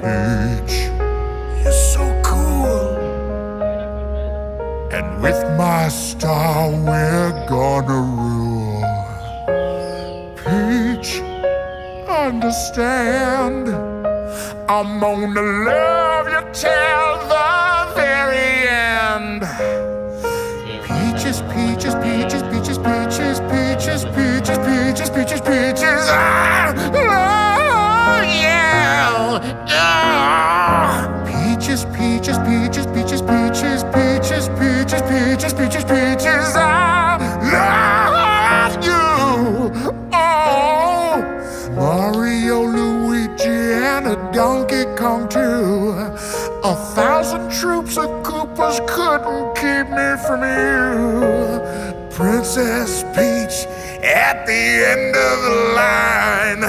Peach, you're so cool. And with my star, we're gonna rule. Peach, understand, I'm gonna love you till the very end. Peaches, peaches, peaches, peaches, peaches, peaches, peaches, peaches, peaches, peaches. Oh, yeah. Peaches, peaches, peaches, peaches, peaches, peaches, peaches, peaches, peaches, peaches. I love you. Oh, Mario, Luigi, and a Donkey Kong too. 1,000 troops of Koopas couldn't keep me from you. Princess Peach at the end of the line.